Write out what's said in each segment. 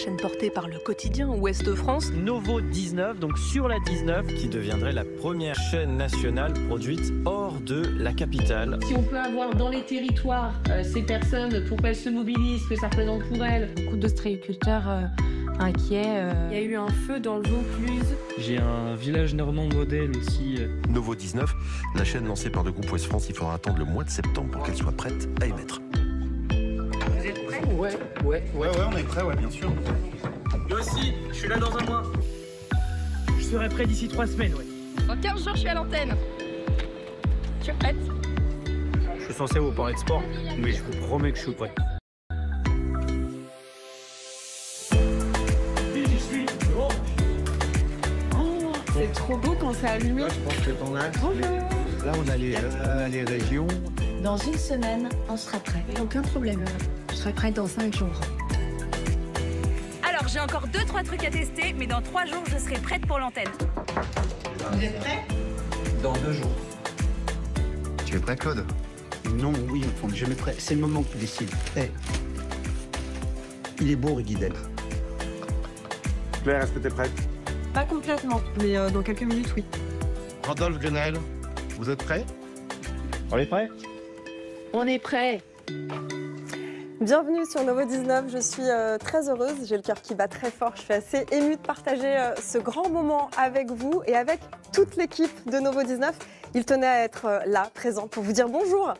chaîne portée par le quotidien Ouest France. Novo 19, donc sur la 19. Qui deviendrait la première chaîne nationale produite hors de la capitale. Si on peut avoir dans les territoires ces personnes pour qu'elles se mobilisent, que ça représente pour elles. Beaucoup d'ostréiculteurs inquiets. Il y a eu un feu dans le Vaucluse. J'ai un village normand modèle aussi. Novo 19, la chaîne lancée par le groupe Ouest France, il faudra attendre le mois de septembre pour qu'elle soit prête à émettre. Vous êtes prêts ? Ouais, on est prêts, ouais, bien sûr. Moi aussi, je suis là dans un mois. Je serai prêt d'ici 3 semaines, ouais. Dans 15 jours, je suis à l'antenne. Je suis prête. Je suis censé vous parler de sport, mais je vous promets que je suis prêt. C'est trop beau quand c'est allumé. Je pense que t'en as. Là, on a les régions. Dans une semaine, on sera prêt. Aucun problème. Je serai prête dans 5 jours. Alors, j'ai encore 2-3 trucs à tester, mais dans 3 jours, je serai prête pour l'antenne. Vous êtes prêts ? Dans 2 jours. Tu es prêt, Claude? Non, oui, enfin, je mettrai. C'est le moment qui décide. Il est beau, Rigidel. Claire, est-ce que t'es prête? Pas complètement, mais dans quelques minutes, oui. Rodolphe Grenelle, vous êtes prêts? On est prêt? On est prêts. Bienvenue sur Novo 19, je suis très heureuse, j'ai le cœur qui bat très fort, je suis assez émue de partager ce grand moment avec vous et avec toute l'équipe de Novo 19. Il tenait à être là, présent, pour vous dire bonjour.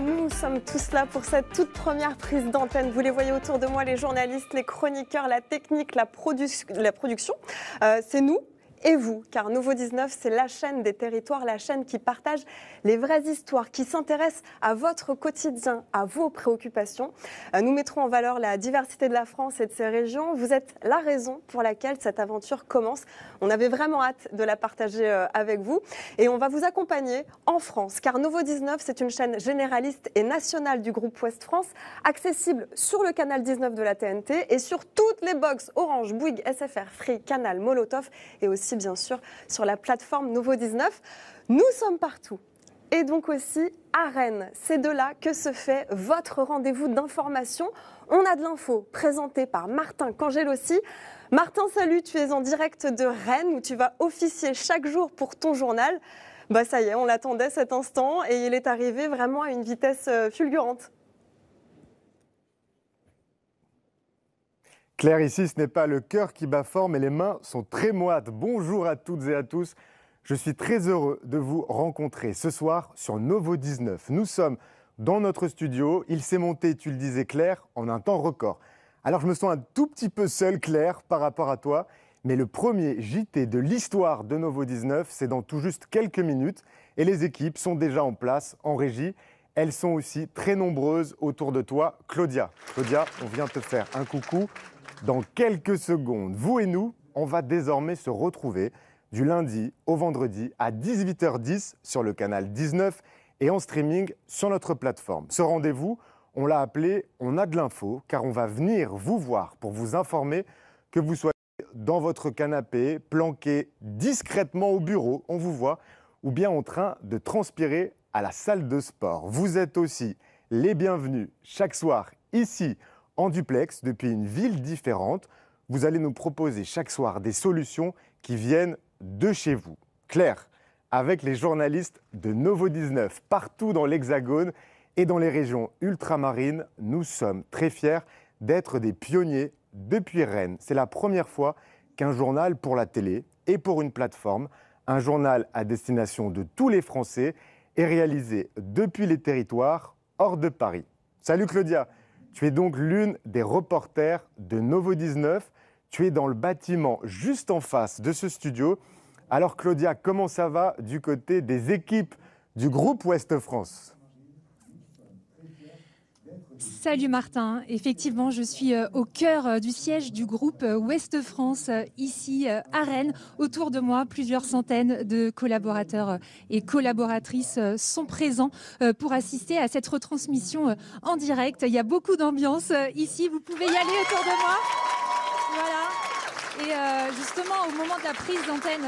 Nous sommes tous là pour cette toute première prise d'antenne. Vous les voyez autour de moi, les journalistes, les chroniqueurs, la technique, la production. C'est nous et vous, car Novo 19, c'est la chaîne des territoires, la chaîne qui partage les vraies histoires, qui s'intéresse à votre quotidien, à vos préoccupations. Nous mettrons en valeur la diversité de la France et de ses régions. Vous êtes la raison pour laquelle cette aventure commence. On avait vraiment hâte de la partager avec vous. Et on va vous accompagner en France, car Novo 19, c'est une chaîne généraliste et nationale du groupe Ouest France, accessible sur le canal 19 de la TNT et sur toutes les box Orange, Bouygues, SFR, Free, Canal, Molotov et aussi bien sûr sur la plateforme Novo 19. Nous sommes partout. Et donc aussi à Rennes. C'est de là que se fait votre rendez-vous d'information. On a de l'info présentée par Martin Cangelossi. Martin, salut, tu es en direct de Rennes où tu vas officier chaque jour pour ton journal. Bah ça y est, on l'attendait cet instant et il est arrivé vraiment à une vitesse fulgurante. Claire, ici, ce n'est pas le cœur qui bat fort, mais les mains sont très moites. Bonjour à toutes et à tous. Je suis très heureux de vous rencontrer ce soir sur Novo 19. Nous sommes dans notre studio. Il s'est monté, tu le disais Claire, en un temps record. Alors je me sens un tout petit peu seul, Claire, par rapport à toi. Mais le premier JT de l'histoire de Novo 19, c'est dans tout juste quelques minutes. Et les équipes sont déjà en place, en régie. Elles sont aussi très nombreuses autour de toi. Claudia, on vient te faire un coucou. Dans quelques secondes, vous et nous, on va désormais se retrouver du lundi au vendredi à 18h10 sur le canal 19 et en streaming sur notre plateforme. Ce rendez-vous, on l'a appelé « On a de l'info » car on va venir vous voir pour vous informer, que vous soyez dans votre canapé, planqué discrètement au bureau, on vous voit, ou bien en train de transpirer à la salle de sport. Vous êtes aussi les bienvenus chaque soir ici en duplex depuis une ville différente. Vous allez nous proposer chaque soir des solutions qui viennent de chez vous. Claire, avec les journalistes de Novo 19 partout dans l'Hexagone et dans les régions ultramarines, nous sommes très fiers d'être des pionniers depuis Rennes. C'est la première fois qu'un journal pour la télé et pour une plateforme, un journal à destination de tous les Français, est réalisé depuis les territoires hors de Paris. Salut Claudia, tu es donc l'une des reporters de Novo 19. Tu es dans le bâtiment juste en face de ce studio. Alors Claudia, comment ça va du côté des équipes du groupe Ouest France ? Salut Martin, effectivement je suis au cœur du siège du groupe Ouest France, ici à Rennes. Autour de moi, plusieurs centaines de collaborateurs et collaboratrices sont présents pour assister à cette retransmission en direct. Il y a beaucoup d'ambiance ici, vous pouvez y aller autour de moi. Voilà. Et justement, au moment de la prise d'antenne,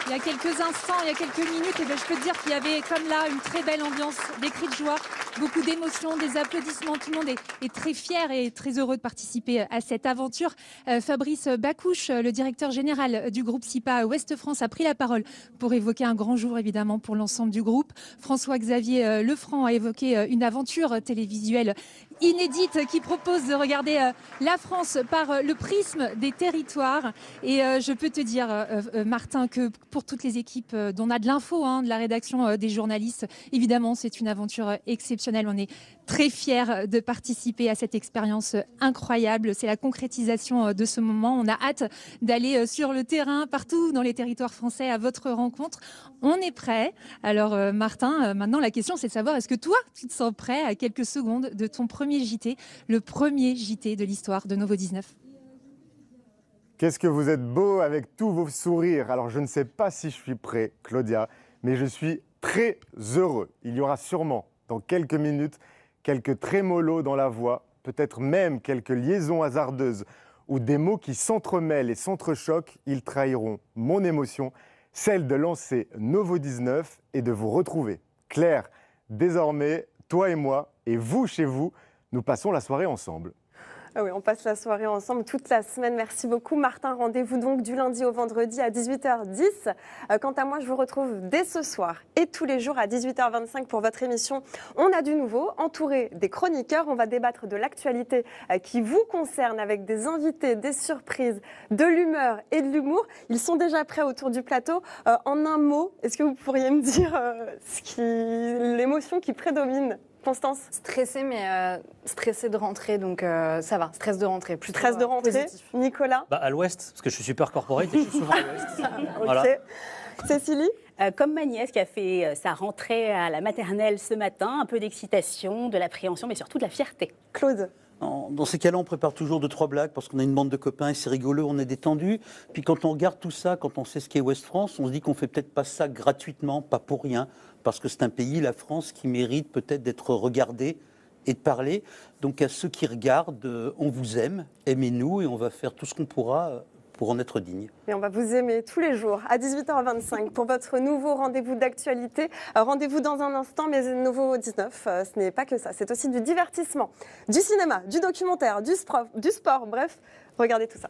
il y a quelques instants, il y a quelques minutes, et je peux te dire qu'il y avait comme là une très belle ambiance, des cris de joie, beaucoup d'émotions, des applaudissements. Tout le monde est très fier et très heureux de participer à cette aventure. Fabrice Bacouche, le directeur général du groupe SIPA Ouest France, a pris la parole pour évoquer un grand jour évidemment pour l'ensemble du groupe. François-Xavier Lefranc a évoqué une aventure télévisuelle inédite qui propose de regarder la France par le prisme des territoires. Et je peux te dire, Martin, que pour toutes les équipes dont on a de l'info, de la rédaction, des journalistes, évidemment, c'est une aventure exceptionnelle. On est très fiers de participer à cette expérience incroyable. C'est la concrétisation de ce moment. On a hâte d'aller sur le terrain, partout dans les territoires français, à votre rencontre. On est prêt. Alors, Martin, maintenant, la question, c'est de savoir, est-ce que toi, tu te sens prêt à quelques secondes de ton premier JT, le premier JT de l'histoire de Novo 19 ? Qu'est-ce que vous êtes beau avec tous vos sourires. Alors, je ne sais pas si je suis prêt, Claudia, mais je suis très heureux. Il y aura sûrement, dans quelques minutes, quelques trémolos dans la voix, peut-être même quelques liaisons hasardeuses ou des mots qui s'entremêlent et s'entrechoquent. Ils trahiront mon émotion, celle de lancer Novo 19 et de vous retrouver. Claire, désormais, toi et moi, et vous chez vous, nous passons la soirée ensemble. Ah oui, on passe la soirée ensemble toute la semaine. Merci beaucoup Martin. Rendez-vous donc du lundi au vendredi à 18h10. Quant à moi, je vous retrouve dès ce soir et tous les jours à 18h25 pour votre émission On a du nouveau, entouré des chroniqueurs. On va débattre de l'actualité qui vous concerne avec des invités, des surprises, de l'humeur et de l'humour. Ils sont déjà prêts autour du plateau. En un mot, est-ce que vous pourriez me dire l'émotion qui prédomine ? Constance ? Stressée, mais stressée de rentrer, donc ça va. Stress de rentrer, plutôt stress de rentrer. Positif. Nicolas ? À l'Ouest, parce que je suis super corporate et je suis souvent à l'Ouest. Ok. Voilà. Cécilie ? Comme ma nièce qui a fait sa rentrée à la maternelle ce matin, un peu d'excitation, de l'appréhension, mais surtout de la fierté. Claude ? Dans ces cas-là, on prépare toujours 2-3 blagues parce qu'on a une bande de copains et c'est rigolo, on est détendu. Puis quand on regarde tout ça, quand on sait ce qu'est Ouest France, on se dit qu'on fait peut-être pas ça gratuitement, pas pour rien, parce que c'est un pays, la France, qui mérite peut-être d'être regardé et de parler. Donc à ceux qui regardent, on vous aime, aimez-nous et on va faire tout ce qu'on pourra pour en être digne. Et on va vous aimer tous les jours à 18h25 pour votre nouveau rendez-vous d'actualité. Rendez-vous dans un instant, mais Novo 19, ce n'est pas que ça. C'est aussi du divertissement, du cinéma, du documentaire, du sport, bref, regardez tout ça.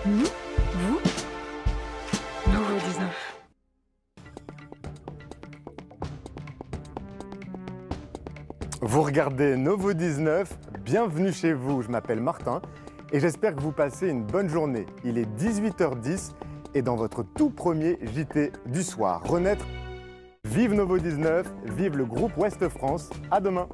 Nous, vous, Nouveau 19. Vous regardez Novo 19, bienvenue chez vous, je m'appelle Martin et j'espère que vous passez une bonne journée. Il est 18h10 et dans votre tout premier JT du soir, renaître, vive Novo 19, vive le groupe Ouest France, à demain.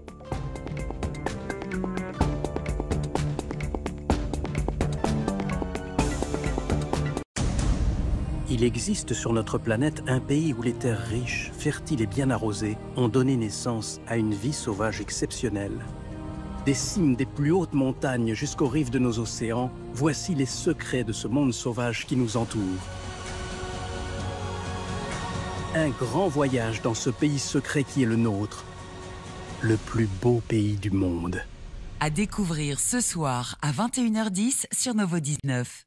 Il existe sur notre planète un pays où les terres riches, fertiles et bien arrosées ont donné naissance à une vie sauvage exceptionnelle. Des cimes des plus hautes montagnes jusqu'aux rives de nos océans, voici les secrets de ce monde sauvage qui nous entoure. Un grand voyage dans ce pays secret qui est le nôtre, le plus beau pays du monde. À découvrir ce soir à 21h10 sur Novo 19.